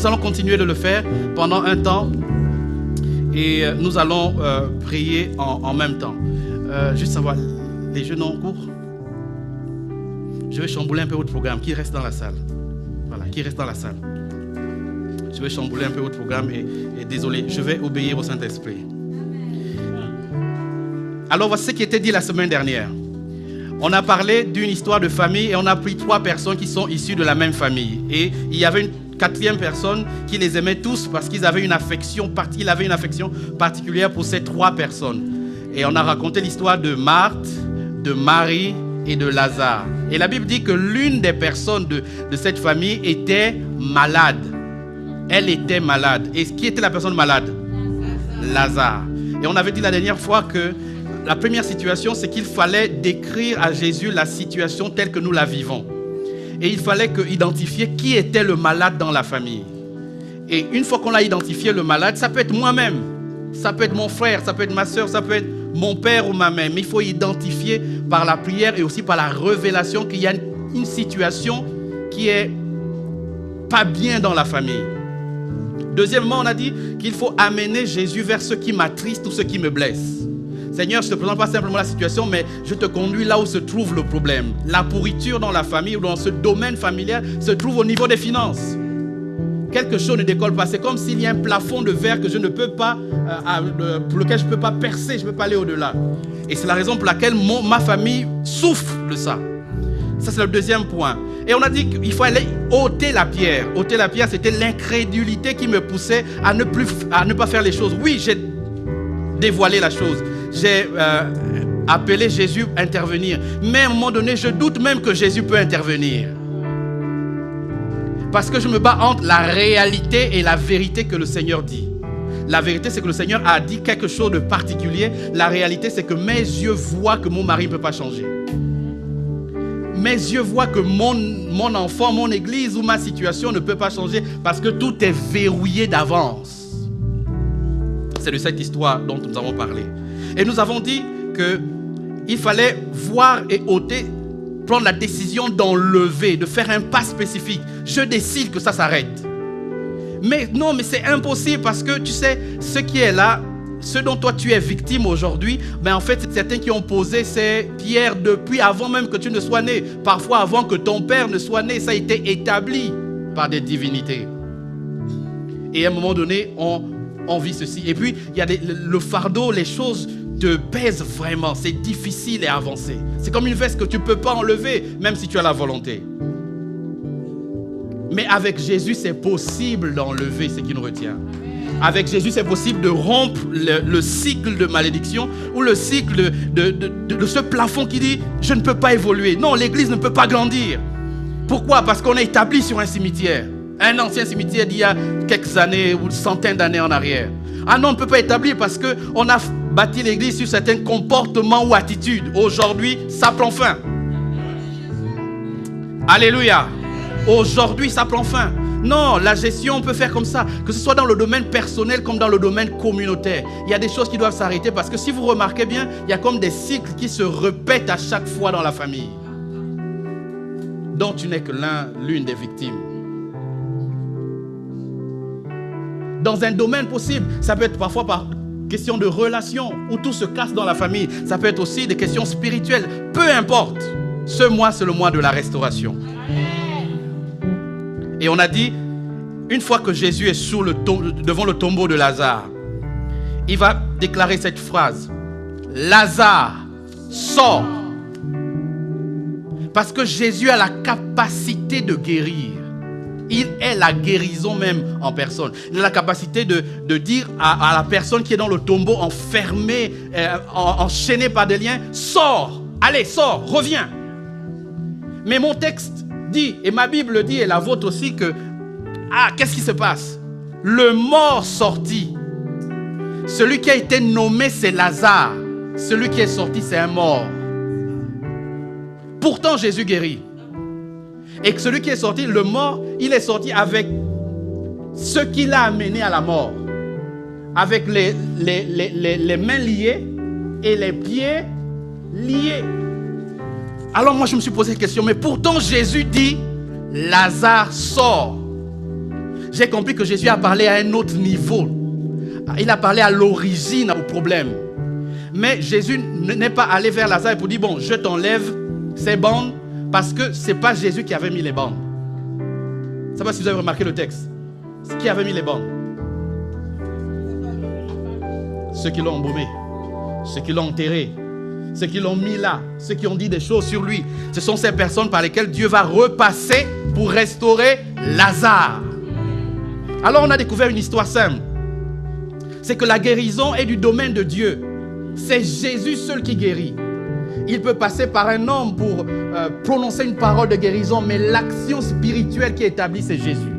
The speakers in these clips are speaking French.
allons continuer de le faire pendant un temps et nous allons prier en même temps. Juste savoir, les jeunes en cours? Je vais chambouler un peu votre programme. Qui reste dans la salle? Voilà, qui reste dans la salle? Je vais chambouler un peu votre programme et désolé, je vais obéir au Saint-Esprit. Alors voici ce qui était dit la semaine dernière. On a parlé d'une histoire de famille et on a pris 3 personnes qui sont issues de la même famille. Et il y avait une 4e personne qui les aimait tous parce qu'il avait une affection particulière pour ces 3 personnes. Et on a raconté l'histoire de Marthe, de Marie et de Lazare. Et la Bible dit que l'une des personnes de cette famille était malade. Elle était malade. Et qui était la personne malade? Lazare. Et on avait dit la dernière fois que la première situation, c'est qu'il fallait décrire à Jésus la situation telle que nous la vivons. Et il fallait identifier qui était le malade dans la famille. Et une fois qu'on a identifié le malade, ça peut être moi-même, ça peut être mon frère, ça peut être ma soeur, ça peut être mon père ou ma mère. Mais il faut identifier par la prière et aussi par la révélation qu'il y a une situation qui est pas bien dans la famille. Deuxièmement, on a dit qu'il faut amener Jésus vers ce qui m'attriste ou ce qui me blesse. Seigneur, je ne te présente pas simplement la situation, mais je te conduis là où se trouve le problème. La pourriture dans la famille ou dans ce domaine familial se trouve au niveau des finances. Quelque chose ne décolle pas. C'est comme s'il y a un plafond de verre que je ne peux pas, pour lequel je ne peux pas percer, je ne peux pas aller au-delà. Et c'est la raison pour laquelle ma famille souffre de ça. Ça, c'est le deuxième point. Et on a dit qu'il faut aller ôter la pierre. Ôter la pierre, c'était l'incrédulité qui me poussait à ne pas faire les choses. Oui, j'ai dévoilé la chose. J'ai appelé Jésus à intervenir. Mais à un moment donné, je doute même que Jésus peut intervenir. Parce que je me bats entre la réalité et la vérité que le Seigneur dit. La vérité, c'est que le Seigneur a dit quelque chose de particulier. La réalité, c'est que mes yeux voient que mon mari ne peut pas changer. Mes yeux voient que mon enfant, mon église ou ma situation ne peut pas changer parce que tout est verrouillé d'avance. C'est de cette histoire dont nous avons parlé. Et nous avons dit qu'il fallait voir et ôter, prendre la décision d'enlever, de faire un pas spécifique. Je décide que ça s'arrête. Mais non, mais c'est impossible parce que tu sais, ce qui est là, ce dont toi tu es victime aujourd'hui, ben en fait, c'est certains qui ont posé ces pierres depuis avant même que tu ne sois né. Parfois avant que ton père ne soit né, ça a été établi par des divinités. Et à un moment donné, on vit ceci. Et puis, il y a le fardeau, les choses te pèsent vraiment. C'est difficile à avancer. C'est comme une veste que tu ne peux pas enlever, même si tu as la volonté. Mais avec Jésus, c'est possible d'enlever ce qui nous retient. Avec Jésus, c'est possible de rompre le cycle de malédiction ou le cycle de ce plafond qui dit « je ne peux pas évoluer ». Non, l'église ne peut pas grandir. Pourquoi? Parce qu'on est établi sur un cimetière. Un ancien cimetière d'il y a quelques années ou centaines d'années en arrière. Ah non, on ne peut pas établir parce qu'on a bâti l'église sur certains comportements ou attitudes. Aujourd'hui, ça prend fin. Alléluia. Aujourd'hui, ça prend fin. Non, la gestion, on peut faire comme ça, que ce soit dans le domaine personnel comme dans le domaine communautaire. Il y a des choses qui doivent s'arrêter parce que si vous remarquez bien, il y a comme des cycles qui se répètent à chaque fois dans la famille, dont tu n'es que l'une des victimes. Dans un domaine possible, ça peut être parfois par question de relation, où tout se casse dans la famille. Ça peut être aussi des questions spirituelles. Peu importe, ce mois, c'est le mois de la restauration. Et on a dit, une fois que Jésus est devant le tombeau de Lazare, il va déclarer cette phrase. Lazare, sors. Parce que Jésus a la capacité de guérir. Il est la guérison même en personne. Il a la capacité de dire à la personne qui est dans le tombeau, enfermée, enchaînée par des liens, sors, allez, sors, reviens. Mais mon texte dit, et ma Bible dit, et la vôtre aussi, que, qu'est-ce qui se passe? Le mort sortit. Celui qui a été nommé, c'est Lazare. Celui qui est sorti, c'est un mort. Pourtant, Jésus guérit. Et que celui qui est sorti, le mort, il est sorti avec ce qui l'a amené à la mort. Avec les mains liées et les pieds liés. Alors moi je me suis posé la question, mais pourtant Jésus dit, Lazare sort. J'ai compris que Jésus a parlé à un autre niveau. Il a parlé à l'origine au problème. Mais Jésus n'est pas allé vers Lazare pour dire, bon, je t'enlève ces bandes, parce que ce n'est pas Jésus qui avait mis les bandes. Je ne sais pas si vous avez remarqué le texte. Qui avait mis les bandes? Ceux qui l'ont embaumé, ceux qui l'ont enterré, ceux qui l'ont mis là, ceux qui ont dit des choses sur lui. Ce sont ces personnes par lesquelles Dieu va repasser pour restaurer Lazare. Alors on a découvert une histoire simple. C'est que la guérison est du domaine de Dieu. C'est Jésus seul qui guérit. Il peut passer par un homme pour prononcer une parole de guérison, mais l'action spirituelle qui est établie, c'est Jésus.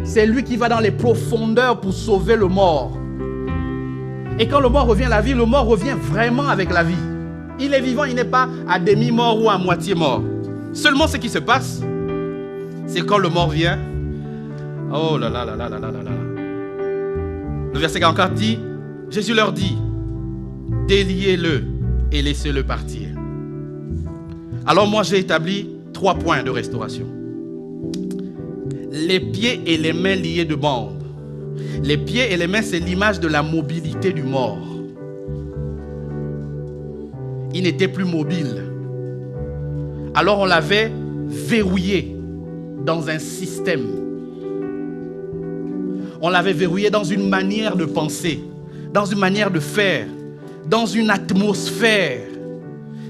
C'est lui qui va dans les profondeurs pour sauver le mort. Et quand le mort revient à la vie, le mort revient vraiment avec la vie. Il est vivant, il n'est pas à demi-mort ou à moitié mort. Seulement ce qui se passe, c'est quand le mort vient. Oh là là là là là là là là. Le verset 44 dit, Jésus leur dit, déliez-le et laissez-le partir. Alors moi j'ai établi 3 points de restauration. Les pieds et les mains liés de bandes. Les pieds et les mains, c'est l'image de la mobilité du mort. Il n'était plus mobile. Alors on l'avait verrouillé dans un système. On l'avait verrouillé dans une manière de penser, dans une manière de faire, dans une atmosphère.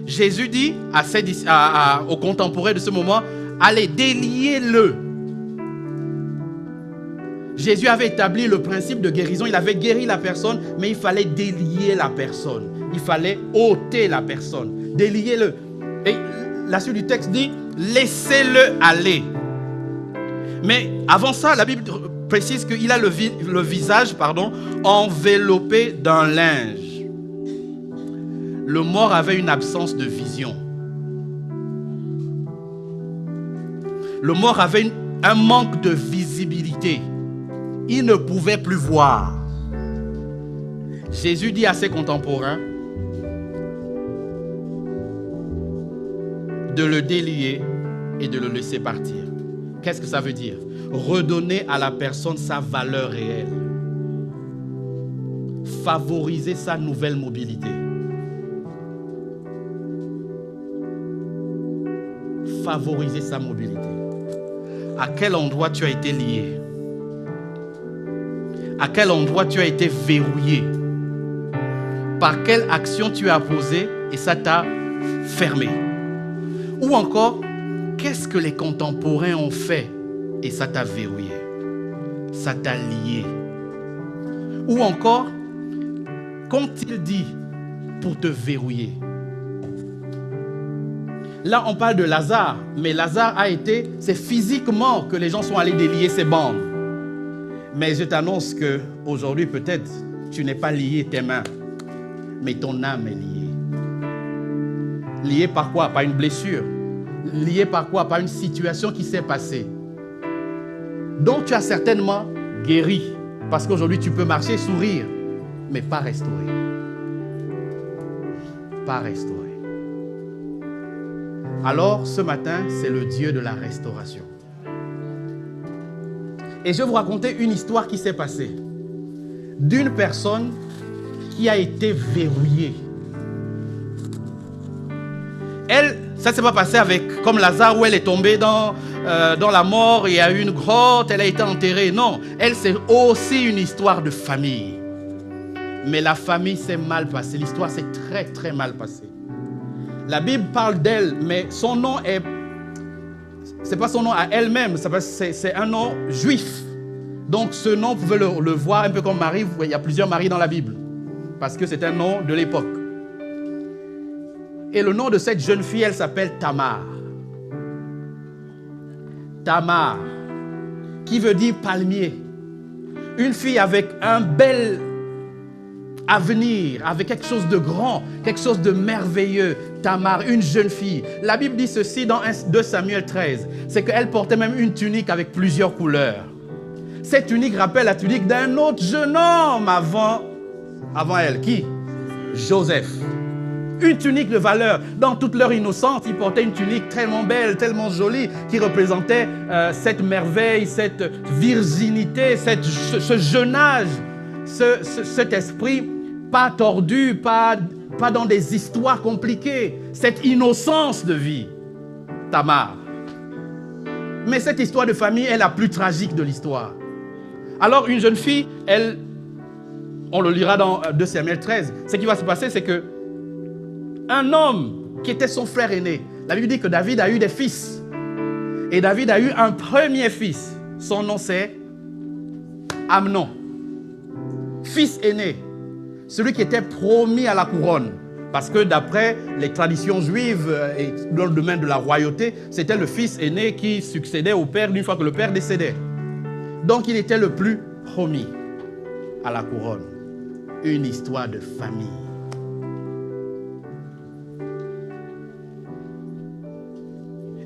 Jésus dit aux contemporains de ce moment, allez, déliez-le. Jésus avait établi le principe de guérison. Il avait guéri la personne, mais il fallait délier la personne. Il fallait ôter la personne. Délier-le. Et la suite du texte dit, laissez-le aller. Mais avant ça, la Bible précise qu'il a le visage enveloppé d'un linge. Le mort avait une absence de vision. Le mort avait un manque de visibilité. Il ne pouvait plus voir. Jésus dit à ses contemporains de le délier et de le laisser partir. Qu'est-ce que ça veut dire? Redonner à la personne sa valeur réelle. Favoriser sa nouvelle mobilité. Favoriser sa mobilité. À quel endroit tu as été lié? À quel endroit tu as été verrouillé? Par quelle action tu as posé et ça t'a fermé? Ou encore, qu'est-ce que les contemporains ont fait et ça t'a verrouillé? Ça t'a lié? Ou encore, qu'ont-ils dit pour te verrouiller? Là, on parle de Lazare, mais Lazare c'est physiquement que les gens sont allés délier ses bandes. Mais je t'annonce qu'aujourd'hui, peut-être, tu n'es pas lié tes mains, mais ton âme est liée. Liée par quoi? Par une blessure. Liée par quoi? Par une situation qui s'est passée. Donc tu as certainement guéri. Parce qu'aujourd'hui, tu peux marcher, sourire, mais pas restaurer. Pas restaurer. Alors, ce matin, c'est le Dieu de la restauration. Et je vais vous raconter une histoire qui s'est passée. D'une personne qui a été verrouillée. Elle, ça ne s'est pas passé comme Lazare où elle est tombée dans la mort, il y a eu une grotte, elle a été enterrée. Non, elle, c'est aussi une histoire de famille. Mais la famille s'est mal passée. L'histoire s'est très, très mal passée. La Bible parle d'elle, mais son nom est... Ce n'est pas son nom à elle-même, c'est un nom juif. Donc ce nom, vous pouvez le voir un peu comme Marie. Il y a plusieurs Maries dans la Bible. Parce que c'est un nom de l'époque. Et le nom de cette jeune fille, elle s'appelle Tamar. Tamar, qui veut dire palmier. Une fille avec un bel avenir, avec quelque chose de grand, quelque chose de merveilleux. Tamar, une jeune fille. La Bible dit ceci dans 2 Samuel 13. C'est qu'elle portait même une tunique avec plusieurs couleurs. Cette tunique rappelle la tunique d'un autre jeune homme avant elle. Qui? Joseph. Une tunique de valeur. Dans toute leur innocence, ils portaient une tunique tellement belle, tellement jolie, qui représentait cette merveille, cette virginité, ce jeune âge, cet esprit pas tordu, pas dans des histoires compliquées, cette innocence de vie. Tamar. Mais cette histoire de famille est la plus tragique de l'histoire. Alors une jeune fille, on le lira dans 2 Samuel 13, ce qui va se passer, c'est que un homme qui était son frère aîné, la Bible dit que David a eu des fils. Et David a eu un premier fils. Son nom c'est Amnon. Fils aîné. Celui qui était promis à la couronne. Parce que d'après les traditions juives et dans le domaine de la royauté, c'était le fils aîné qui succédait au père une fois que le père décédait. Donc il était le plus promis à la couronne. Une histoire de famille.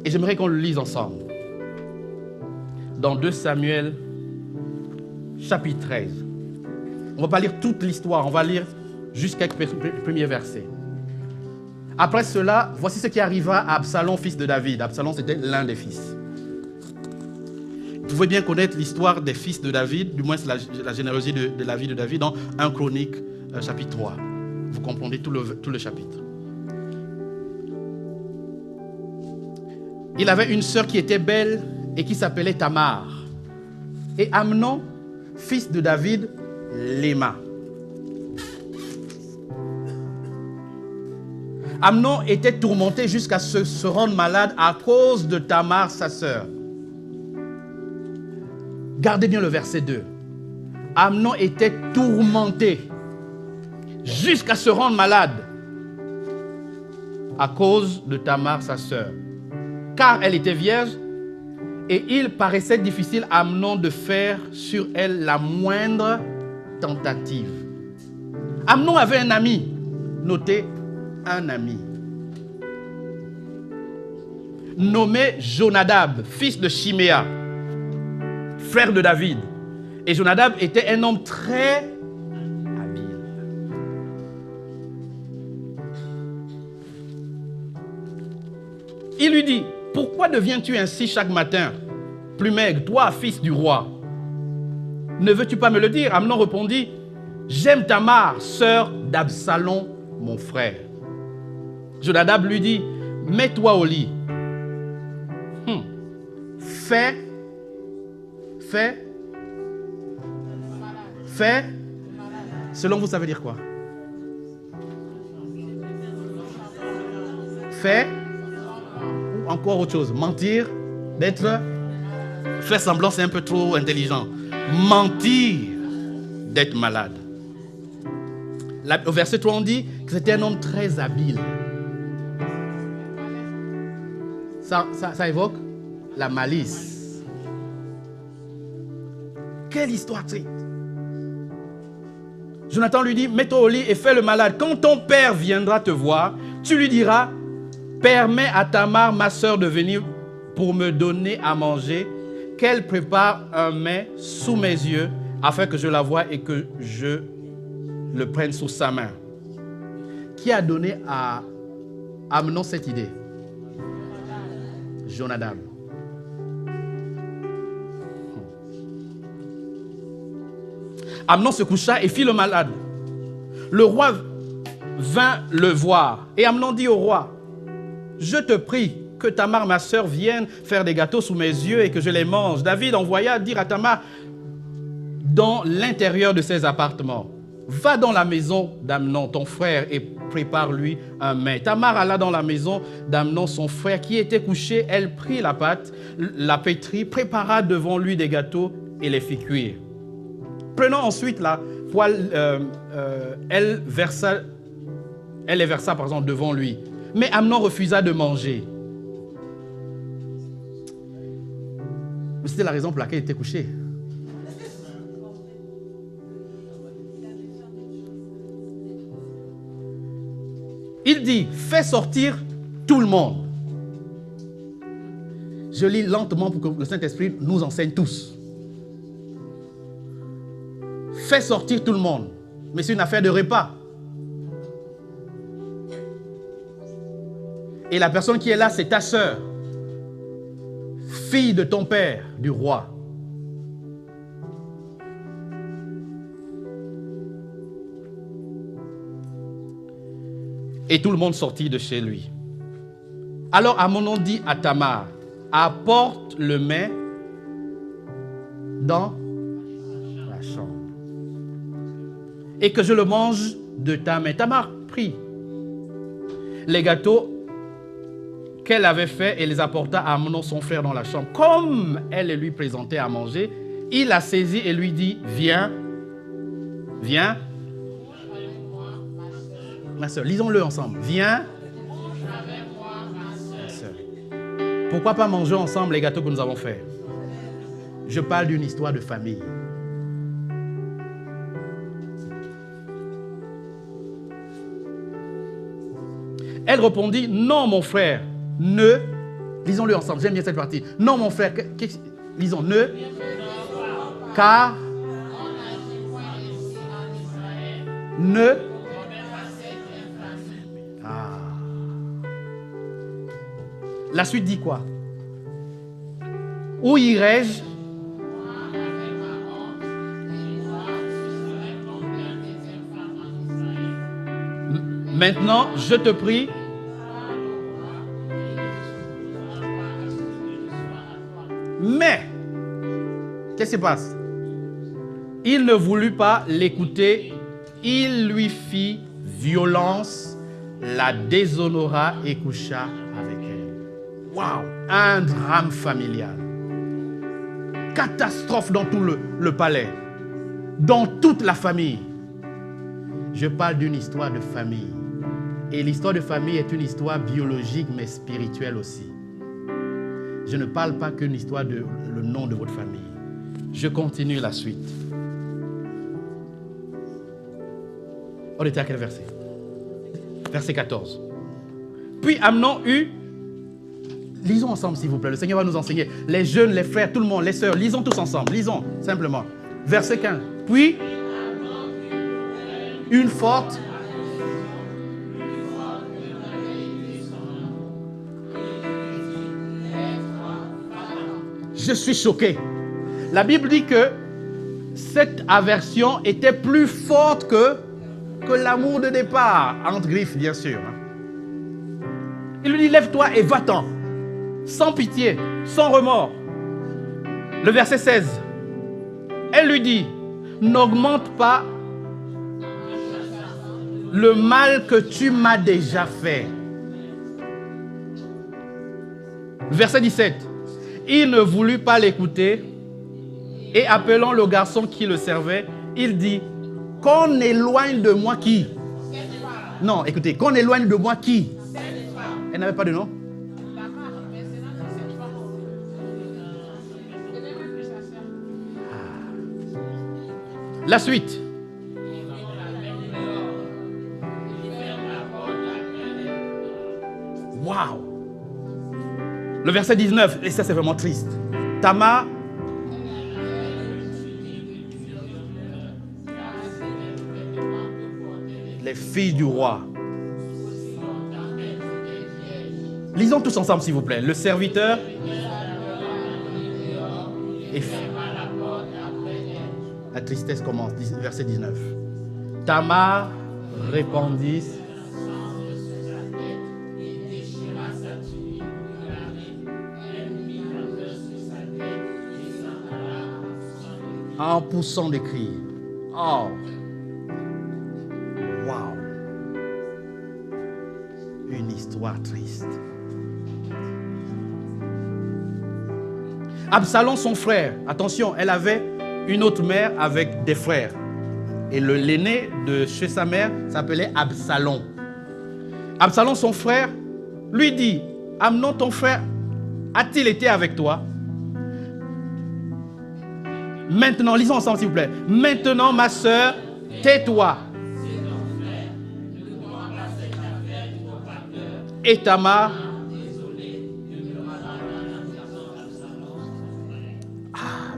Et j'aimerais qu'on le lise ensemble. Dans 2 Samuel, chapitre 13. On ne va pas lire toute l'histoire, on va lire juste quelques premiers versets. Après cela, voici ce qui arriva à Absalom, fils de David. Absalom, c'était l'un des fils. Vous pouvez bien connaître l'histoire des fils de David, du moins la généalogie de la vie de David dans 1 Chronique, chapitre 3. Vous comprenez tout le chapitre. Il avait une sœur qui était belle et qui s'appelait Tamar. Et Amnon, fils de David, l'aima. Amnon était tourmenté jusqu'à se rendre malade à cause de Tamar, sa sœur. Gardez bien le verset 2. Amnon était tourmenté jusqu'à se rendre malade à cause de Tamar, sa sœur. Car elle était vierge et il paraissait difficile à Amnon de faire sur elle la moindre tentative. Amnon avait un ami. Notez, un ami. Nommé Jonadab, fils de Chiméa, frère de David. Et Jonadab était un homme très habile. Il lui dit, pourquoi deviens-tu ainsi chaque matin, plus maigre, toi, fils du roi? Ne veux-tu pas me le dire? Amnon répondit, j'aime Tamar, sœur d'Absalom, mon frère. Jonadab lui dit, mets-toi au lit. Fais. Selon vous, ça veut dire quoi? Fais. Ou encore autre chose. Mentir, d'être. Faire semblant, c'est un peu trop intelligent. Mentir, d'être malade. Au verset 3, on dit que c'était un homme très habile. Ça évoque la malice. Quelle histoire triste. Jonathan lui dit, mets-toi au lit et fais le malade. Quand ton père viendra te voir, tu lui diras, permets à Tamar, ma sœur, de venir pour me donner à manger, qu'elle prépare un mets sous mes yeux, afin que je la voie et que je le prenne sous sa main. Qui a donné à Amnon cette idée? Jonadab. Amnon se coucha et fit le malade. Le roi vint le voir. Et Amnon dit au roi, je te prie que Tamar, ma sœur, vienne faire des gâteaux sous mes yeux et que je les mange. David envoya dire à Tamar dans l'intérieur de ses appartements, va dans la maison d'Amnon, ton frère, et prépare-lui un mets. Tamar alla dans la maison d'Amnon, son frère, qui était couché. Elle prit la pâte, la pétrit, prépara devant lui des gâteaux et les fit cuire. Prenant ensuite la poêle, elle les versa par exemple devant lui. Mais Amnon refusa de manger. Mais c'était la raison pour laquelle il était couché. Il dit, fais sortir tout le monde. Je lis lentement pour que le Saint-Esprit nous enseigne tous. Fais sortir tout le monde. Mais c'est une affaire de repas. Et la personne qui est là, c'est ta sœur, fille de ton père, du roi. Et tout le monde sortit de chez lui. Alors Amnon dit à Tamar, apporte le mets dans la chambre et que je le mange de ta main. Tamar prit les gâteaux qu'elle avait faits et les apporta à Amnon son frère dans la chambre. Comme elle les lui présentait à manger, il la saisit et lui dit, viens, viens. Ma soeur, lisons-le ensemble. Viens. Ma soeur. Pourquoi pas manger ensemble les gâteaux que nous avons faits? Je parle d'une histoire de famille. Elle répondit, non mon frère, ne... Lisons-le ensemble, j'aime bien cette partie. Non mon frère, lisons, ne... Car... Ne... La suite dit quoi? Où irai-je? Maintenant, je te prie. Mais, qu'est-ce qui se passe? Il ne voulut pas l'écouter. Il lui fit violence, la déshonora et coucha avec elle. Waouh, un drame familial. Catastrophe dans tout le palais, dans toute la famille. Je parle d'une histoire de famille. Et l'histoire de famille est une histoire biologique mais spirituelle aussi. Je ne parle pas qu'une histoire de le nom de votre famille. Je continue la suite. On était à quel verset? Verset 14. Puis Amnon eut... Lisons ensemble, s'il vous plaît. Le Seigneur va nous enseigner. Les jeunes, les frères, tout le monde, les sœurs, lisons tous ensemble. Lisons, simplement. Verset 15. Puis, une forte... Je suis choqué. La Bible dit que cette aversion était plus forte que l'amour de départ. Entre griffes, bien sûr. Il lui dit, lève-toi et va-t'en. Sans pitié, sans remords. Le verset 16. Elle lui dit, n'augmente pas le mal que tu m'as déjà fait. Verset 17. Il ne voulut pas l'écouter et appelant le garçon qui le servait, il dit, qu'on éloigne de moi qui? Non, écoutez, qu'on éloigne de moi qui? Elle n'avait pas de nom? La suite. Waouh! Le verset 19, et ça c'est vraiment triste. Tamar, les filles du roi. Lisons tous ensemble s'il vous plaît. Le serviteur et la tristesse commence, verset 19. Tamar répondit. En poussant des cris. Oh! Wow! Une histoire triste. Absalom, son frère, attention, elle avait une autre mère avec des frères. Et l'aîné de chez sa mère s'appelait Absalom. Absalom, son frère, lui dit, Amnon, ton frère, a-t-il été avec toi? Maintenant, lisons ensemble s'il vous plaît. Maintenant, ma sœur, tais-toi. Et Tamar.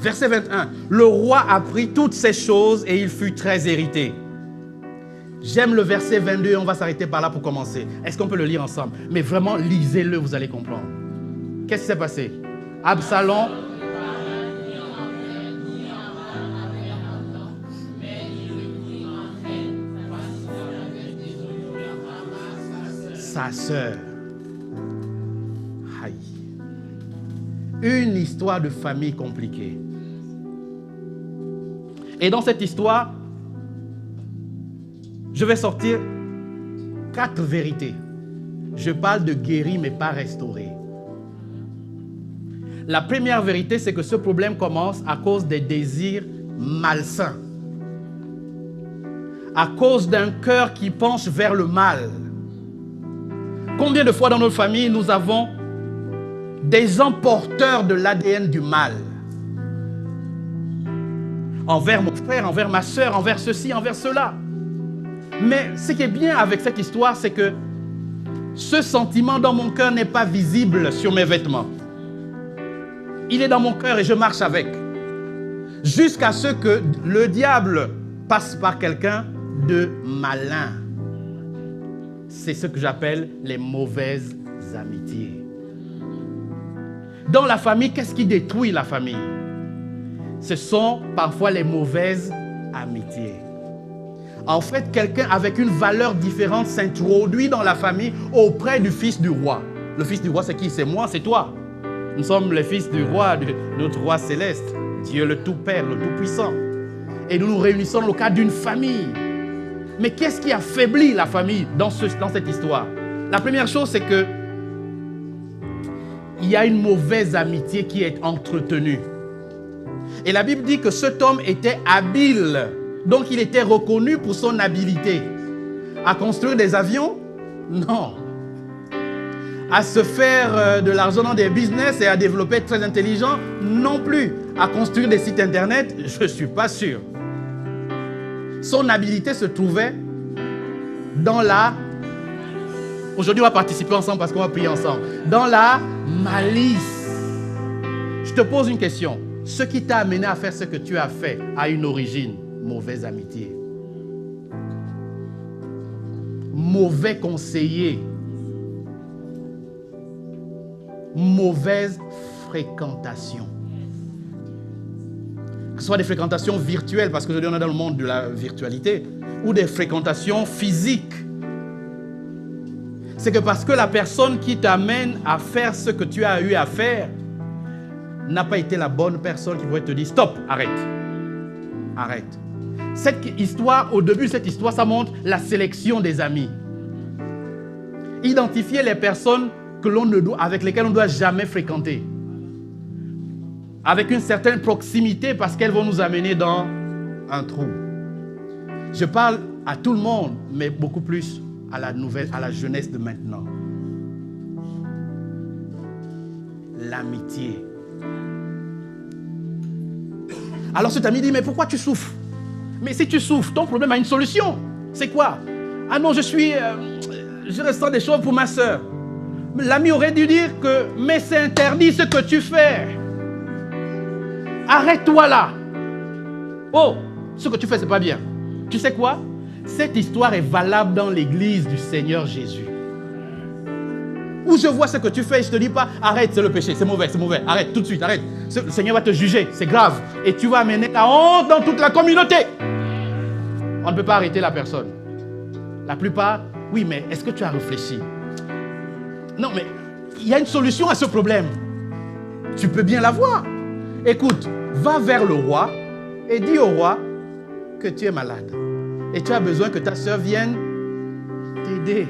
Verset 21. Le roi apprit toutes ces choses et il fut très irrité. J'aime le verset 22 et on va s'arrêter par là pour commencer. Est-ce qu'on peut le lire ensemble? Mais vraiment, lisez-le, vous allez comprendre. Qu'est-ce qui s'est passé? Absalom... sa sœur. Aïe. Une histoire de famille compliquée. Et dans cette histoire, je vais sortir 4 vérités. Je parle de guéri mais pas restauré. La première vérité, c'est que ce problème commence à cause des désirs malsains. À cause d'un cœur qui penche vers le mal. Combien de fois dans notre famille, nous avons des gens porteurs de l'ADN du mal? Envers mon frère, envers ma soeur, envers ceci, envers cela. Mais ce qui est bien avec cette histoire, c'est que ce sentiment dans mon cœur n'est pas visible sur mes vêtements. Il est dans mon cœur et je marche avec. Jusqu'à ce que le diable passe par quelqu'un de malin. C'est ce que j'appelle les mauvaises amitiés. Dans la famille, qu'est-ce qui détruit la famille? Ce sont parfois les mauvaises amitiés. En fait, quelqu'un avec une valeur différente s'introduit dans la famille auprès du fils du roi. Le fils du roi, c'est qui? C'est moi, c'est toi. Nous sommes les fils du roi, de notre roi céleste, Dieu le Tout-Père, le Tout-Puissant. Et nous nous réunissons dans le cadre d'une famille. Mais qu'est-ce qui affaiblit la famille dans cette histoire? La première chose, c'est que il y a une mauvaise amitié qui est entretenue. Et la Bible dit que cet homme était habile. Donc il était reconnu pour son habileté. À construire des avions? Non. À se faire de l'argent dans des business et à développer très intelligent? Non plus. À construire des sites internet? Je ne suis pas sûr. Son habileté se trouvait dans la... Aujourd'hui, on va participer ensemble parce qu'on va prier ensemble. Dans la malice. Je te pose une question. Ce qui t'a amené à faire ce que tu as fait a une origine. Mauvaise amitié. Mauvais conseiller. Mauvaise fréquentation. Que ce soit des fréquentations virtuelles, parce qu'aujourd'hui on est dans le monde de la virtualité, ou des fréquentations physiques. C'est que parce que la personne qui t'amène à faire ce que tu as eu à faire n'a pas été la bonne personne qui pourrait te dire stop, arrête. Arrête. Cette histoire, au début de cette histoire, ça montre la sélection des amis. Identifier les personnes avec lesquelles on ne doit jamais fréquenter. Avec une certaine proximité parce qu'elles vont nous amener dans un trou. Je parle à tout le monde, mais beaucoup plus à la jeunesse de maintenant. L'amitié. Alors cet ami dit, mais pourquoi tu souffres? Mais si tu souffres, ton problème a une solution. C'est quoi? Ah non, je ressens des choses pour ma soeur. L'ami aurait dû dire que, mais c'est interdit ce que tu fais. Arrête-toi là. Oh, ce que tu fais, c'est pas bien. Tu sais quoi? Cette histoire est valable dans l'église du Seigneur Jésus. Où je vois ce que tu fais, je ne te dis pas, arrête, c'est le péché, c'est mauvais, arrête tout de suite, arrête. Le Seigneur va te juger, c'est grave. Et tu vas amener la honte dans toute la communauté. On ne peut pas arrêter la personne. La plupart, oui, mais est-ce que tu as réfléchi? Non, mais il y a une solution à ce problème. Tu peux bien l'avoir. Écoute, va vers le roi et dis au roi que tu es malade. Et tu as besoin que ta soeur vienne t'aider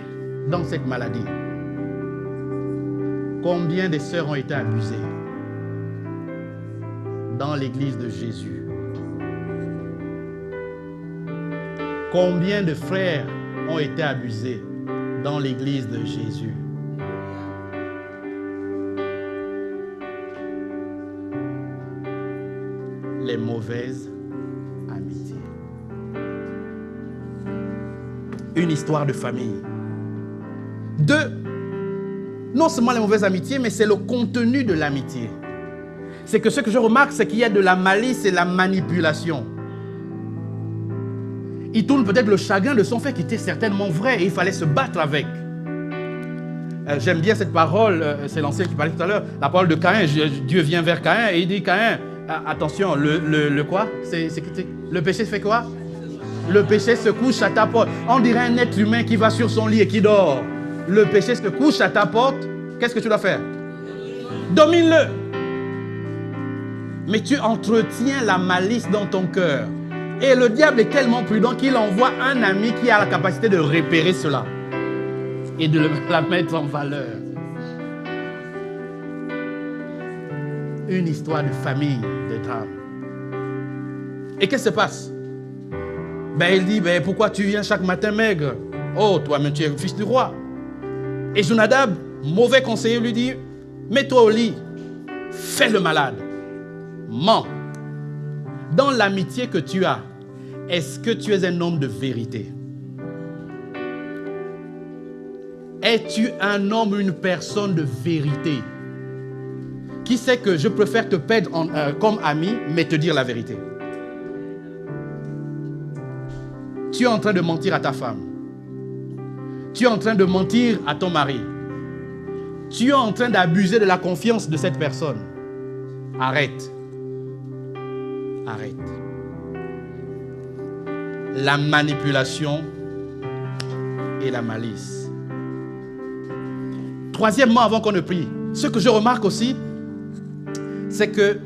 dans cette maladie. Combien de sœurs ont été abusées dans l'église de Jésus? Combien de frères ont été abusés dans l'église de Jésus? Les mauvaises amitiés. Une histoire de famille. 2. Non seulement les mauvaises amitiés, mais c'est le contenu de l'amitié. C'est que ce que je remarque, c'est qu'il y a de la malice et de la manipulation. il tourne peut-être le chagrin de son fait qui était certainement vrai et il fallait se battre avec. J'aime bien cette parole, c'est l'ancien qui parlait tout à l'heure, la parole de Caïn. Dieu vient vers Caïn et il dit, Caïn, attention, le quoi? Le péché fait quoi? Le péché se couche à ta porte. On dirait un être humain qui va sur son lit et qui dort. Le péché se couche à ta porte. Qu'est-ce que tu dois faire? Domine-le. Mais tu entretiens la malice dans ton cœur. Et le diable est tellement prudent qu'il envoie un ami qui a la capacité de repérer cela et de la mettre en valeur. Une histoire de famille, de drame. Et qu'est-ce qui se passe? Il dit, pourquoi tu viens chaque matin maigre? Oh, toi-même tu es le fils du roi. Et Jonadab, mauvais conseiller, lui dit, mets-toi au lit, fais le malade, mens. Dans l'amitié que tu as, est-ce que tu es un homme de vérité? Es-tu un homme, une personne de vérité? Qui sait que je préfère te perdre comme ami, mais te dire la vérité? Tu es en train de mentir à ta femme. Tu es en train de mentir à ton mari. Tu es en train d'abuser de la confiance de cette personne. Arrête. Arrête. La manipulation et la malice. Troisièmement, avant qu'on ne prie, ce que je remarque aussi, c'est que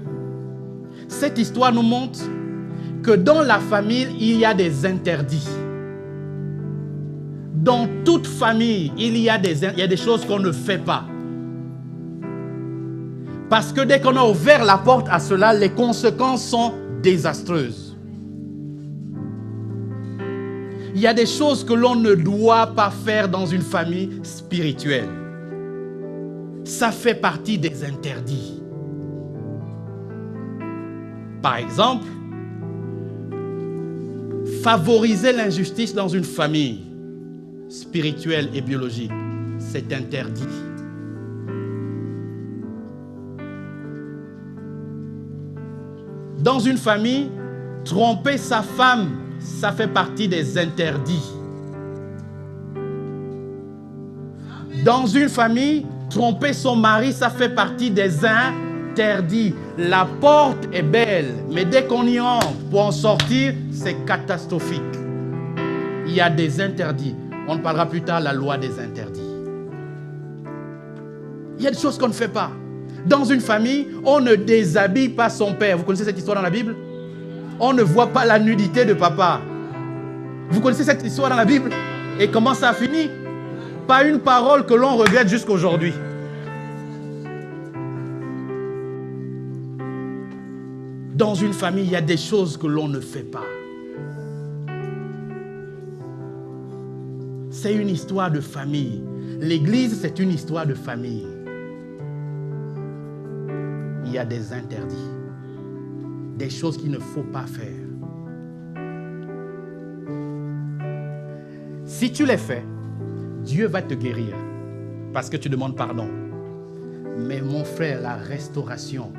cette histoire nous montre que dans la famille, il y a des interdits. Dans toute famille, il y a des choses qu'on ne fait pas. Parce que dès qu'on a ouvert la porte à cela, les conséquences sont désastreuses. Il y a des choses que l'on ne doit pas faire dans une famille spirituelle. Ça fait partie des interdits. Par exemple, favoriser l'injustice dans une famille spirituelle et biologique, c'est interdit. Dans une famille, tromper sa femme, ça fait partie des interdits. Dans une famille, tromper son mari, ça fait partie des interdits. La porte est belle, mais dès qu'on y entre, pour en sortir, c'est catastrophique. Il y a des interdits. On parlera plus tard de la loi des interdits. Il y a des choses qu'on ne fait pas. Dans une famille, on ne déshabille pas son père. Vous connaissez cette histoire dans la Bible? On ne voit pas la nudité de papa. Vous connaissez cette histoire dans la Bible? Et comment ça a fini? Pas une parole que l'on regrette jusqu'à aujourd'hui. Dans une famille, il y a des choses que l'on ne fait pas. C'est une histoire de famille. L'Église, c'est une histoire de famille. Il y a des interdits. Des choses qu'il ne faut pas faire. Si tu les fais, Dieu va te guérir parce que tu demandes pardon. Mais mon frère, la restauration,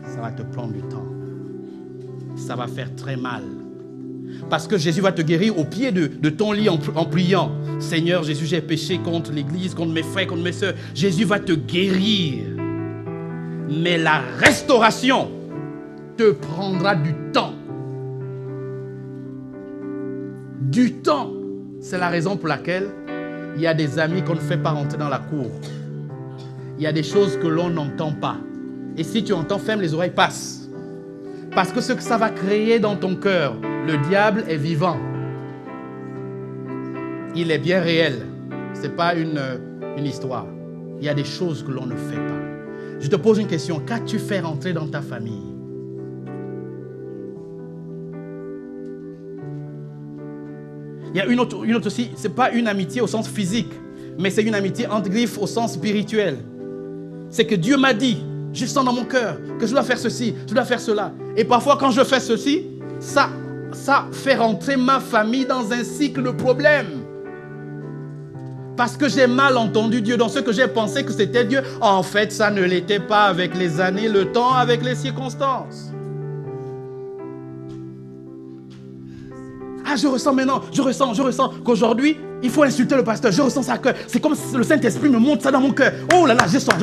ça va te prendre du temps. Ça va faire très mal. Parce que Jésus va te guérir au pied de ton lit en priant. Seigneur Jésus, j'ai péché contre l'Église, contre mes frères, contre mes soeurs. Jésus va te guérir. Mais la restauration te prendra du temps. Du temps. C'est la raison pour laquelle il y a des amis qu'on ne fait pas rentrer dans la cour. Il y a des choses que l'on n'entend pas. Et si tu entends, ferme les oreilles, passe. Parce que ce que ça va créer dans ton cœur, le diable est vivant. Il est bien réel. Ce n'est pas une histoire. Il y a des choses que l'on ne fait pas. Je te pose une question. Qu'as-tu fait rentrer dans ta famille? Il y a une autre aussi. Ce n'est pas une amitié au sens physique, mais c'est une amitié entre griffes au sens spirituel. C'est que Dieu m'a dit, je sens dans mon cœur que je dois faire ceci, je dois faire cela. Et parfois, quand je fais ceci, ça fait rentrer ma famille dans un cycle de problèmes. Parce que j'ai mal entendu Dieu dans ce que j'ai pensé que c'était Dieu. En fait, ça ne l'était pas avec les années, le temps, avec les circonstances. Ah, je ressens maintenant, je ressens qu'aujourd'hui, il faut insulter le pasteur. Je ressens ça à cœur. C'est comme si le Saint-Esprit me montre ça dans mon cœur. Oh là là, je sens.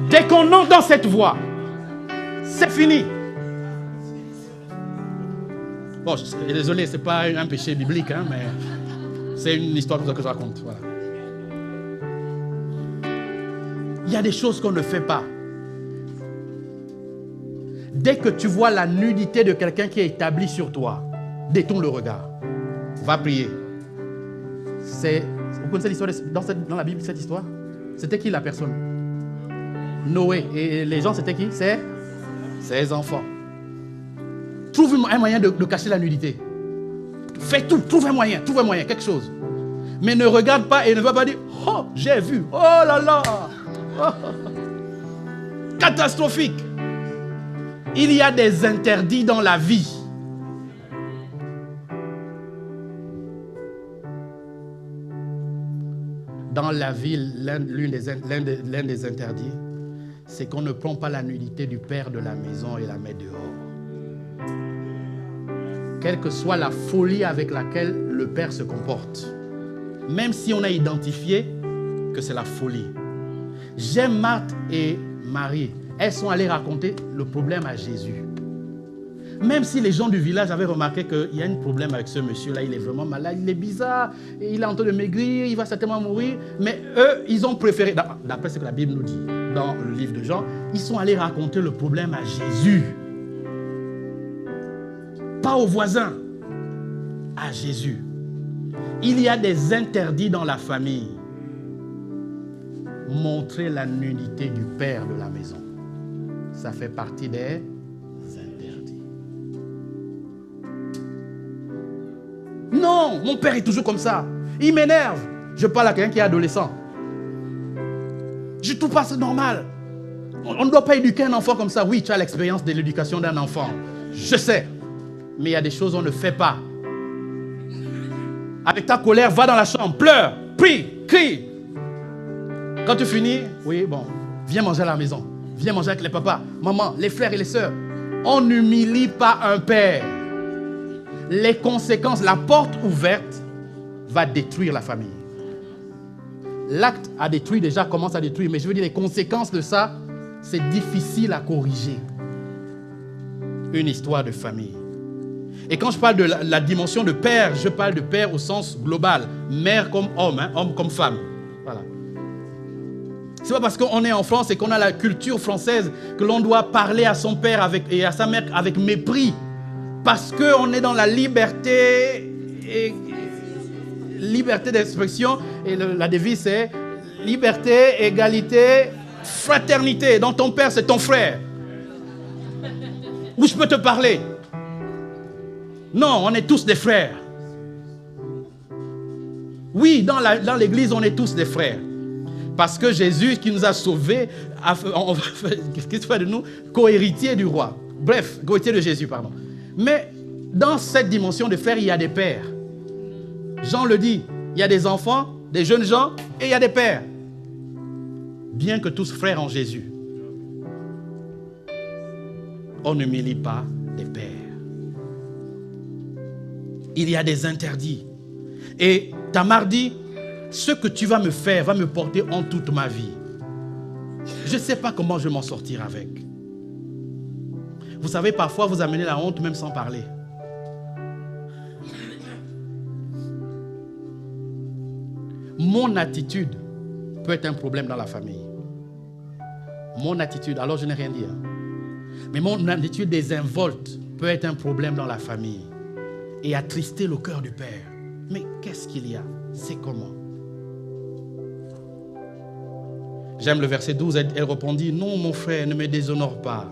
Dès qu'on entre dans cette voie, c'est fini. Bon, désolé, ce n'est pas un péché biblique, hein, mais c'est une histoire que je raconte. Voilà. Il y a des choses qu'on ne fait pas. Dès que tu vois la nudité de quelqu'un qui est établi sur toi, détourne le regard. Va prier. Vous connaissez l'histoire dans la Bible, cette histoire? C'était qui la personne? Noé. Et les gens, c'était qui? Ses enfants. Trouve un moyen de cacher la nudité. Fais tout, trouve un moyen, quelque chose. Mais ne regarde pas et ne va pas dire, oh, j'ai vu, oh là là. Oh. Catastrophique. Il y a des interdits dans la vie. Dans la vie, l'un des interdits, c'est qu'on ne prend pas la nudité du père de la maison et la met dehors. Quelle que soit la folie avec laquelle le père se comporte, même si on a identifié que c'est la folie. J'aime Marthe et Marie. Elles sont allées raconter le problème à Jésus. Même si les gens du village avaient remarqué qu'il y a un problème avec ce monsieur-là, il est vraiment malade, il est bizarre, il est en train de maigrir, il va certainement mourir. Mais eux, ils ont préféré, d'après ce que la Bible nous dit dans le livre de Jean, ils sont allés raconter le problème à Jésus. Pas aux voisins, à Jésus. Il y a des interdits dans la famille. Montrer la nudité du père de la maison. Ça fait partie des interdits. Non, mon père est toujours comme ça. Il m'énerve. Je parle à quelqu'un qui est adolescent. Je trouve pas ça normal. On ne doit pas éduquer un enfant comme ça. Oui, tu as l'expérience de l'éducation d'un enfant. Je sais. Mais il y a des choses qu'on ne fait pas. Avec ta colère, va dans la chambre, pleure, prie, crie. Quand tu finis, oui, bon, viens manger à la maison. Viens manger avec les papas, maman, les frères et les sœurs. On n'humilie pas un père. Les conséquences, la porte ouverte va détruire la famille. L'acte a détruit déjà, commence à détruire. Mais je veux dire, les conséquences de ça, c'est difficile à corriger. Une histoire de famille. Et quand je parle de la dimension de père, je parle de père au sens global. Mère comme homme, hein, homme comme femme. Voilà. C'est pas parce qu'on est en France et qu'on a la culture française que l'on doit parler à son père et à sa mère avec mépris. Parce qu'on est dans la liberté d'expression. Et la devise c'est liberté, égalité, fraternité. Donc ton père c'est ton frère. Où je peux te parler? Non, on est tous des frères. Oui, dans l'église, on est tous des frères. Parce que Jésus, qui nous a sauvés, qu'est-ce qu'il fait de nous? Co-héritiers du roi. Bref, co-héritiers de Jésus, pardon. Mais dans cette dimension de frères, il y a des pères. Jean le dit, il y a des enfants, des jeunes gens, et il y a des pères. Bien que tous frères en Jésus, on ne m'humilie pas des pères. Il y a des interdits. Et Tamar dit, ce que tu vas me faire va me porter en toute ma vie. Je ne sais pas comment je vais m'en sortir avec. Vous savez, parfois vous amenez la honte même sans parler. Mon attitude peut être un problème dans la famille. Mon attitude, alors je n'ai rien dit. Mais mon attitude désinvolte peut être un problème dans la famille. Et attrister le cœur du Père. Mais qu'est-ce qu'il y a? C'est comment? J'aime le verset 12, elle répondit, non mon frère, ne me déshonore pas.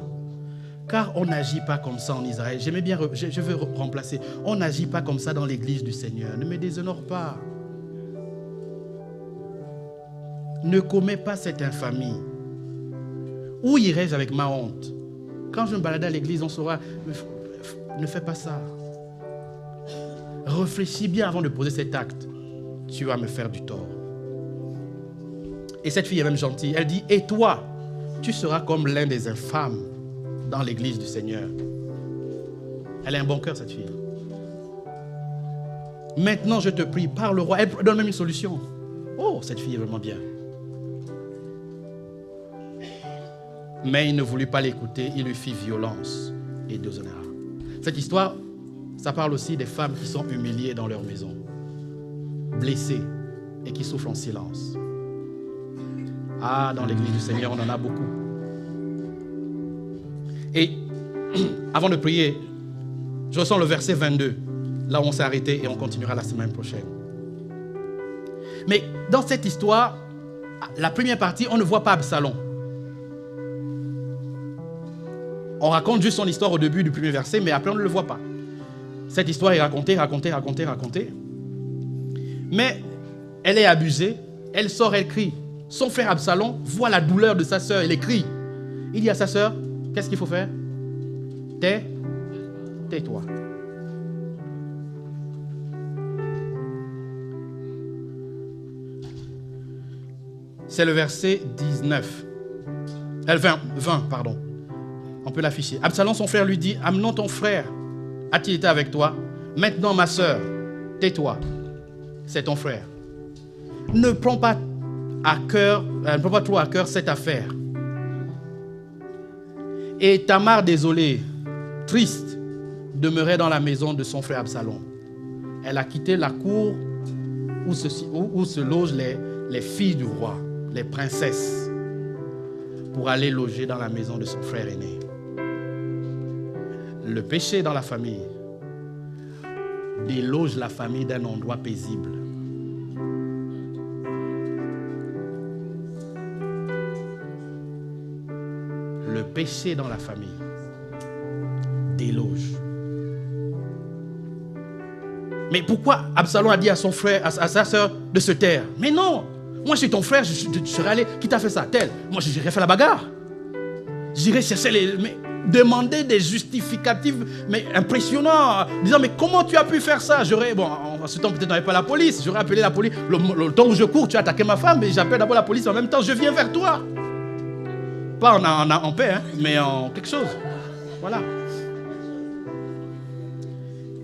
Car on n'agit pas comme ça en Israël. J'aimais bien, je veux remplacer. On n'agit pas comme ça dans l'église du Seigneur. Ne me déshonore pas. Ne commets pas cette infamie. Où irais-je avec ma honte? Quand je me baladais à l'église, on saura, ne fais pas ça. Réfléchis bien avant de poser cet acte. Tu vas me faire du tort. Et cette fille est même gentille. Elle dit, et toi, tu seras comme l'un des infâmes dans l'église du Seigneur. Elle a un bon cœur, cette fille. Maintenant, je te prie, parle au roi. Elle donne même une solution. Oh, cette fille est vraiment bien. Mais il ne voulut pas l'écouter. Il lui fit violence et déshonneur. Cette histoire, ça parle aussi des femmes qui sont humiliées dans leur maison, blessées et qui souffrent en silence. Ah, dans l'église du Seigneur, on en a beaucoup. Et avant de prier, je ressens le verset 22, là où on s'est arrêté, et on continuera la semaine prochaine. Mais dans cette histoire, la première partie, on ne voit pas Absalom. On raconte juste son histoire au début du premier verset, mais après on ne le voit pas. Cette histoire est racontée. Mais elle est abusée, elle sort, elle crie. Son frère Absalom voit la douleur de sa sœur, elle crie. Il dit à sa sœur, qu'est-ce qu'il faut faire? Tais-toi. C'est le verset 19. 20, pardon. On peut l'afficher. Absalom, son frère, lui dit, Amnon, ton frère, a-t-il été avec toi? Maintenant, ma sœur, tais-toi. C'est ton frère. Ne prends pas trop à cœur cette affaire. Et Tamar, désolée, triste, demeurait dans la maison de son frère Absalom. Elle a quitté la cour où se logent les filles du roi, les princesses, pour aller loger dans la maison de son frère aîné. Le péché dans la famille déloge la famille d'un endroit paisible. Le péché dans la famille déloge. Mais pourquoi Absalom a dit à son frère, à sa soeur de se taire? Mais non, moi je suis ton frère, je serais allé, qui t'a fait ça? Tel. Moi j'irais faire la bagarre. J'irais chercher demander des justificatifs, mais impressionnants, disant, mais comment tu as pu faire ça? En ce temps peut-être on n'avait pas la police, j'aurais appelé la police. Le temps où je cours, tu as attaqué ma femme, mais j'appelle d'abord la police, en même temps je viens vers toi. Pas en paix, hein, mais en quelque chose. Voilà.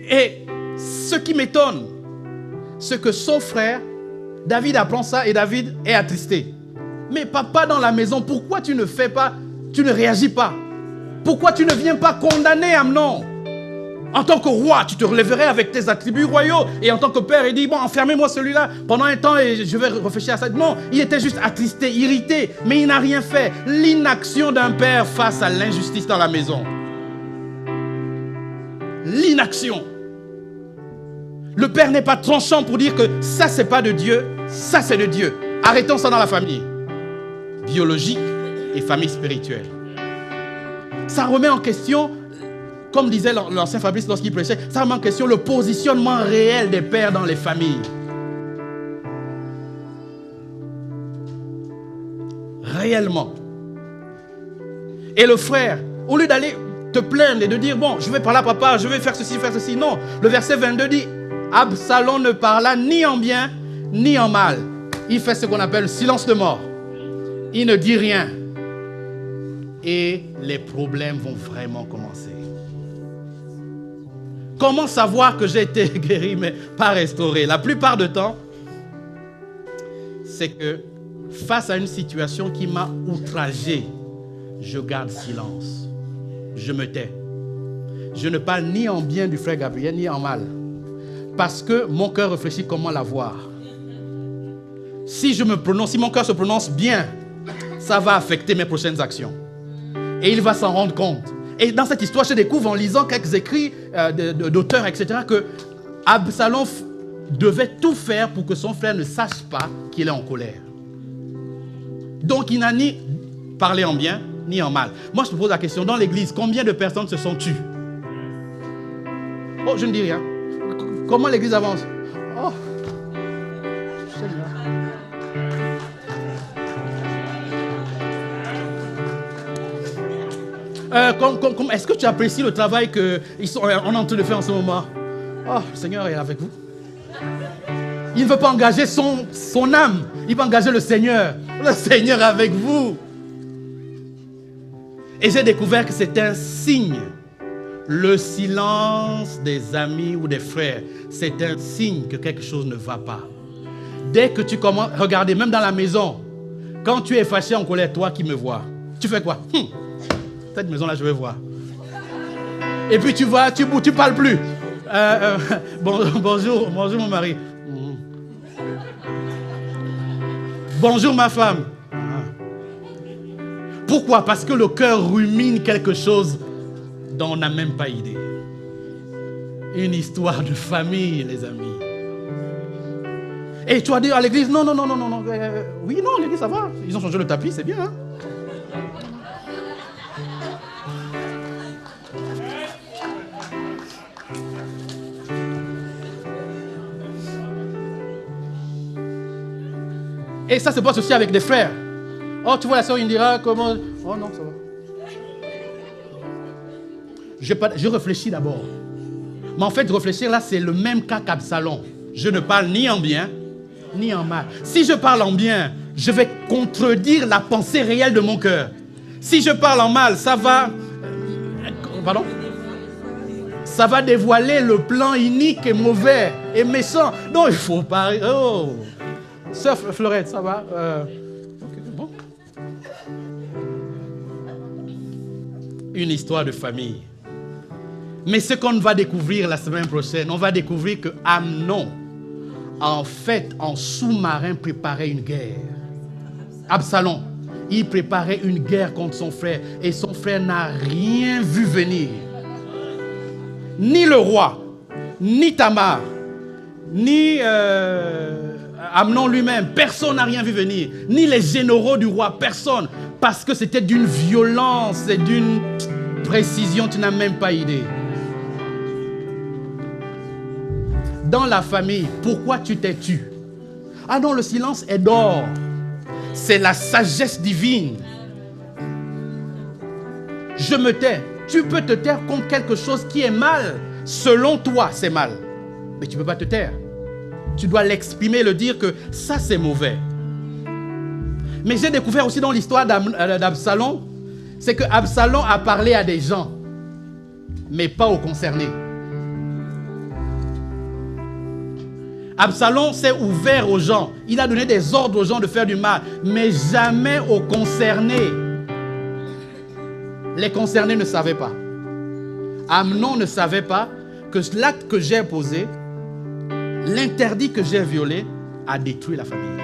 Et ce qui m'étonne, c'est que son frère, David apprend ça et David est attristé. Mais papa dans la maison, pourquoi tu ne fais pas, tu ne réagis pas? Pourquoi tu ne viens pas condamner Amnon? En tant que roi, tu te relèverais avec tes attributs royaux. Et en tant que père, il dit, bon, enfermez-moi celui-là pendant un temps et je vais réfléchir à ça. Non, il était juste attristé, irrité, mais il n'a rien fait. L'inaction d'un père face à l'injustice dans la maison. L'inaction. Le père n'est pas tranchant pour dire que ça, c'est pas de Dieu, ça, c'est de Dieu. Arrêtons ça dans la famille. Biologique et famille spirituelle. Ça remet en question, comme disait l'ancien Fabrice lorsqu'il prêchait, ça remet en question le positionnement réel des pères dans les familles. Réellement. Et le frère, au lieu d'aller te plaindre et de dire, bon, je vais parler à papa, je vais faire ceci, non. Le verset 22 dit, Absalom ne parla ni en bien, ni en mal. Il fait ce qu'on appelle le silence de mort. Il ne dit rien. Et les problèmes vont vraiment commencer. Comment savoir que j'ai été guéri mais pas restauré? La plupart du temps, c'est que face à une situation qui m'a outragé, je garde silence. Je me tais. Je ne parle ni en bien du frère Gabriel, ni en mal. Parce que mon cœur réfléchit comment l'avoir. Si mon cœur se prononce bien, ça va affecter mes prochaines actions. Et il va s'en rendre compte. Et dans cette histoire, je découvre en lisant quelques écrits d'auteurs, etc., que Absalom devait tout faire pour que son frère ne sache pas qu'il est en colère. Donc il n'a ni parlé en bien, ni en mal. Moi, je me pose la question, dans l'église, combien de personnes se sont tues? Oh, je ne dis rien. Comment l'église avance? Oh, Seigneur. Est-ce que tu apprécies le travail qu'on est en train de faire en ce moment? Oh, le Seigneur est avec vous. Il ne veut pas engager son âme. Il veut engager le Seigneur. Le Seigneur est avec vous. Et j'ai découvert que c'est un signe Le silence des amis ou des frères, c'est un signe que quelque chose ne va pas. Dès que tu commences, regardez, même dans la maison, quand tu es fâché en colère, toi qui me vois, tu fais quoi? Cette maison-là, je vais voir. Et puis tu vas, tu parles plus. Bonjour mon mari. Bonjour ma femme. Pourquoi? Parce que le cœur rumine quelque chose dont on n'a même pas idée. Une histoire de famille, les amis. Et tu vas dire à l'église, non. Oui, non, l'église, ça va. Ils ont changé le tapis, c'est bien. Hein? Et ça se passe aussi avec des frères. Oh, tu vois la soeur Indira, comment... Oh non, ça va. Je réfléchis d'abord. Mais en fait, réfléchir là, c'est le même cas qu'Absalom. Je ne parle ni en bien, ni en mal. Si je parle en bien, je vais contredire la pensée réelle de mon cœur. Si je parle en mal, ça va... Pardon? Ça va dévoiler le plan inique et mauvais et méchant. Non, il faut pas... Oh! Sœur Fleurette, ça va? Bon. Une histoire de famille. Mais ce qu'on va découvrir la semaine prochaine, on va découvrir que Amnon, en fait, en sous-marin, préparait une guerre. Absalom, il préparait une guerre contre son frère. Et son frère n'a rien vu venir. Ni le roi, ni Tamar, ni Amnon lui-même. Personne n'a rien vu venir. Ni les généraux du roi, personne. Parce que c'était d'une violence et d'une précision, tu n'as même pas idée. Dans la famille, pourquoi tu t'es tu? Ah non, le silence est d'or. C'est la sagesse divine. Je me tais. Tu peux te taire contre quelque chose qui est mal. Selon toi, c'est mal. Mais tu ne peux pas te taire. Tu dois l'exprimer, le dire que ça, c'est mauvais. Mais j'ai découvert aussi dans l'histoire d'Absalom, c'est que Absalom a parlé à des gens, mais pas aux concernés. Absalom s'est ouvert aux gens. Il a donné des ordres aux gens de faire du mal, mais jamais aux concernés. Les concernés ne savaient pas. Amnon ne savait pas que l'acte que j'ai posé, l'interdit que j'ai violé, a détruit la famille.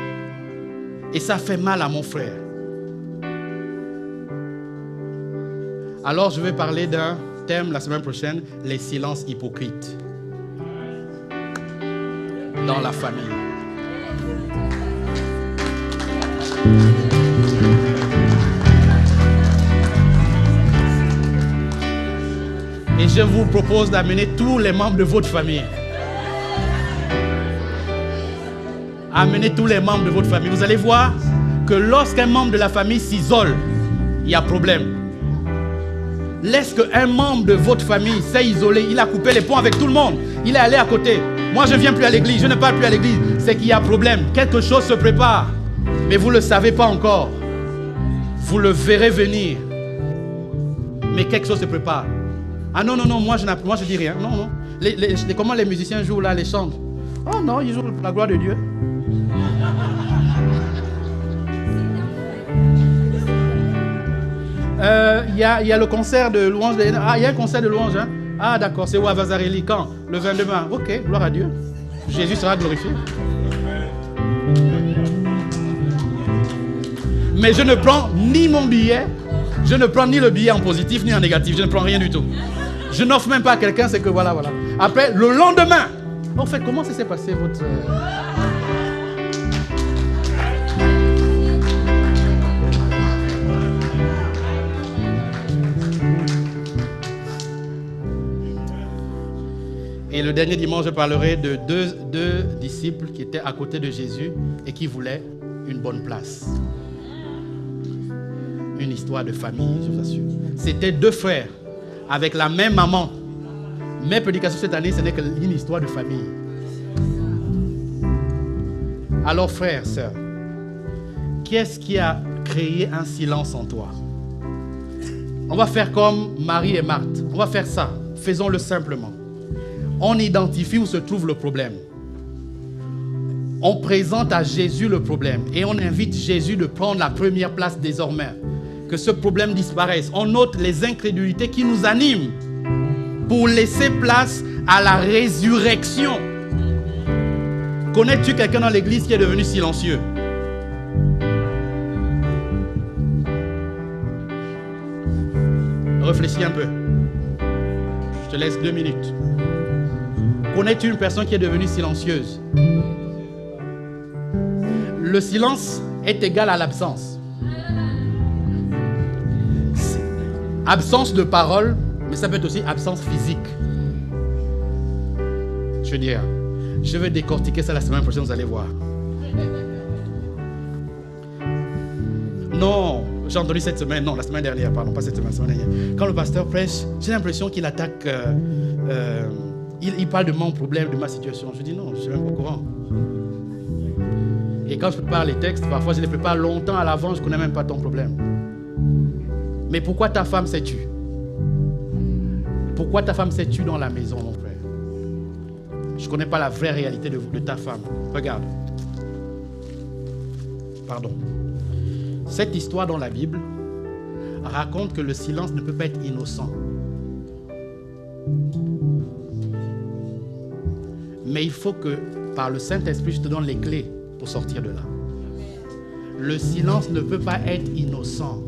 Et ça fait mal à mon frère. Alors je vais parler d'un thème la semaine prochaine, les silences hypocrites dans la famille. Et je vous propose d'amener tous les membres de votre famille. Amenez tous les membres de votre famille. Vous allez voir que lorsqu'un membre de la famille s'isole, il y a problème. Laisse qu'un membre de votre famille s'est isolé, il a coupé les ponts avec tout le monde. Il est allé à côté. Moi, je ne viens plus à l'église, je ne parle plus à l'église. C'est qu'il y a problème. Quelque chose se prépare. Mais vous ne le savez pas encore. Vous le verrez venir. Mais quelque chose se prépare. Ah non, moi je dis rien. Non. Comment les musiciens jouent là, les chants? Oh non, ils jouent pour la gloire de Dieu. Il y a le concert de louange. Ah, il y a un concert de louange. Hein? Ah, d'accord, c'est où à Vazarelli? Quand? Le 22 mars. Ok, gloire à Dieu. Jésus sera glorifié. Mais je ne prends ni mon billet, je ne prends ni le billet en positif ni en négatif. Je ne prends rien du tout. Je n'offre même pas à quelqu'un, c'est que voilà. Après, le lendemain, en fait, comment ça s'est passé votre... Et le dernier dimanche, je parlerai de deux disciples qui étaient à côté de Jésus et qui voulaient une bonne place. Une histoire de famille, je vous assure. C'était deux frères avec la même maman. Mes prédications cette année, ce n'est qu'une histoire de famille. Alors frères, sœurs, qu'est-ce qui a créé un silence en toi? On va faire comme Marie et Marthe. On va faire ça. faisons-le simplement. On identifie où se trouve le problème. On présente à Jésus le problème et on invite Jésus de prendre la première place désormais. Que ce problème disparaisse. On note les incrédulités qui nous animent pour laisser place à la résurrection. Connais-tu quelqu'un dans l'église qui est devenu silencieux? Réfléchis un peu. Je te laisse 2 minutes. Connais-tu une personne qui est devenue silencieuse? Le silence est égal à l'absence. Absence de parole, mais ça peut être aussi absence physique. Je veux dire, je vais décortiquer ça la semaine prochaine, vous allez voir. Non, j'ai entendu cette semaine, non, la semaine dernière, pardon, pas cette semaine, la semaine dernière. Quand le pasteur prêche, j'ai l'impression qu'il attaque, il parle de mon problème, de ma situation. Je dis non, je ne suis même pas au courant. Et quand je prépare les textes, parfois je les prépare longtemps à l'avance, je ne connais même pas ton problème. Mais pourquoi ta femme s'est tue? Pourquoi ta femme s'est tue dans la maison, mon frère? Je ne connais pas la vraie réalité de ta femme. Regarde. Pardon. Cette histoire dans la Bible raconte que le silence ne peut pas être innocent. Mais il faut que, par le Saint-Esprit, je te donne les clés pour sortir de là. Le silence ne peut pas être innocent.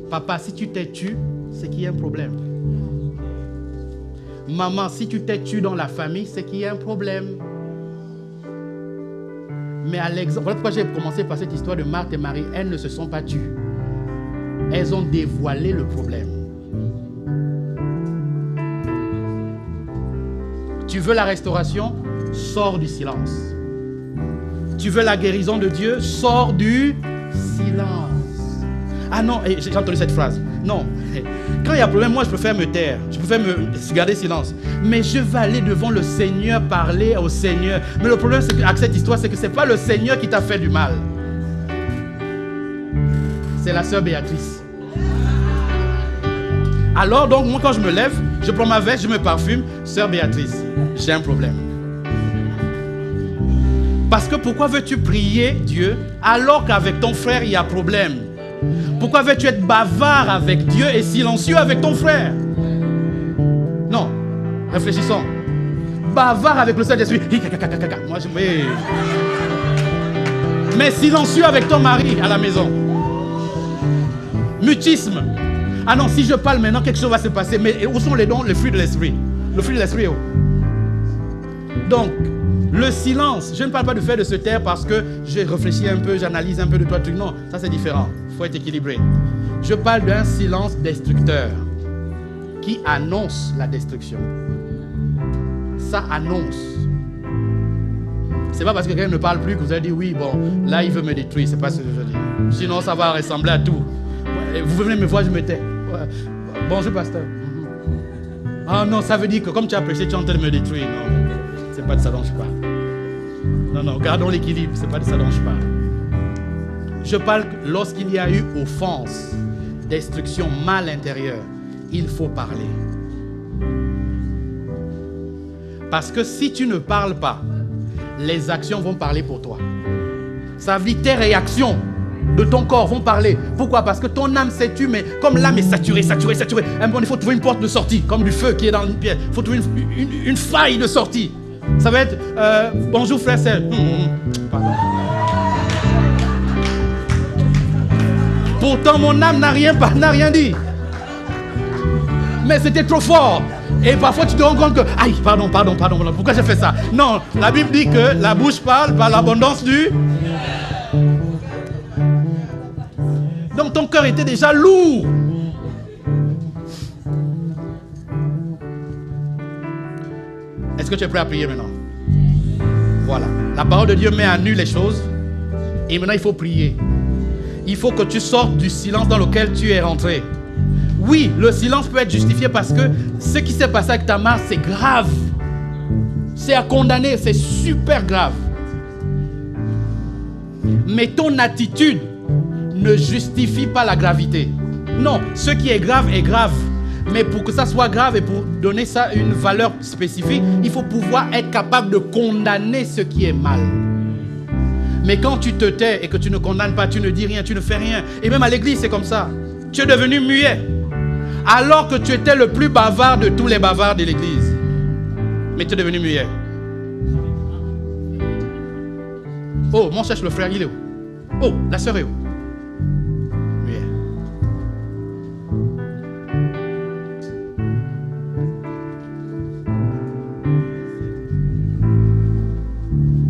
Papa, si tu t'es tu, c'est qu'il y a un problème. Maman, si tu t'es tu dans la famille, c'est qu'il y a un problème. Mais à l'exemple, voilà pourquoi j'ai commencé par cette histoire de Marthe et Marie. Elles ne se sont pas tues. Elles ont dévoilé le problème. Tu veux la restauration? Sors du silence. Tu veux la guérison de Dieu? Sors du silence. Ah non, j'ai entendu cette phrase. Non, quand il y a problème, moi je préfère me taire. Je préfère me garder silence. Mais je vais aller devant le Seigneur, parler au Seigneur. Mais le problème avec cette histoire, c'est que ce n'est pas le Seigneur qui t'a fait du mal. C'est la sœur Béatrice. Alors donc, moi quand je me lève, je prends ma veste, je me parfume. Sœur Béatrice, j'ai un problème. Parce que pourquoi veux-tu prier Dieu alors qu'avec ton frère il y a problème? Pourquoi veux-tu être bavard avec Dieu et silencieux avec ton frère? Non, réfléchissons. Bavard avec le Saint-Esprit. Moi je mais silencieux avec ton mari à la maison. Mutisme. Ah non, si je parle maintenant, quelque chose va se passer. Mais où sont les dons, le fruit de l'esprit? Le fruit de l'esprit, oh. Donc, le silence, je ne parle pas de faire de se taire parce que j'ai réfléchi un peu, j'analyse un peu de toi, truc. Non, ça c'est différent. Il faut être équilibré. Je parle d'un silence destructeur qui annonce la destruction. Ça annonce. C'est pas parce que quelqu'un ne parle plus que vous allez dire oui, bon, là il veut me détruire. C'est pas ce que je veux dire. Sinon ça va ressembler à tout. Vous venez me voir, je me tais. Bonjour pasteur. Ah non, ça veut dire que comme tu as prêché, tu es en train de me détruire. Non. C'est pas de ça dont je parle. Non, non, gardons l'équilibre. C'est pas de ça dont je parle. Je parle lorsqu'il y a eu offense, destruction, mal intérieur, il faut parler. Parce que si tu ne parles pas, les actions vont parler pour toi. Ça veut dire tes réactions de ton corps vont parler. Pourquoi? Parce que ton âme s'est tue, mais comme l'âme est saturée. Il faut trouver une porte de sortie, comme du feu qui est dans une pièce. Il faut trouver une faille de sortie. Ça va être bonjour frère, c'est. Pardon. Pourtant mon âme n'a rien dit. Mais c'était trop fort. Et parfois tu te rends compte que aïe, pardon, pourquoi j'ai fait ça? Non, la Bible dit que la bouche parle par l'abondance du. Donc ton cœur était déjà lourd. Est-ce que tu es prêt à prier maintenant? Voilà. La parole de Dieu met à nu les choses. Et maintenant, il faut prier. Il faut que tu sortes du silence dans lequel tu es rentré. Oui, le silence peut être justifié parce que ce qui s'est passé avec ta mère, c'est grave. C'est à condamner, c'est super grave. Mais ton attitude ne justifie pas la gravité. Non, ce qui est grave est grave. Mais pour que ça soit grave et pour donner ça une valeur spécifique, il faut pouvoir être capable de condamner ce qui est mal. Mais quand tu te tais et que tu ne condamnes pas, tu ne dis rien, tu ne fais rien. Et même à l'église, c'est comme ça. Tu es devenu muet. Alors que tu étais le plus bavard de tous les bavards de l'église. Mais tu es devenu muet. Oh, mon cherche le frère, il est où? Oh, la sœur est où? Muet.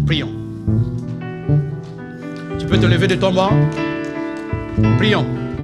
Prions. Tu peux te lever de ton banc? Prions.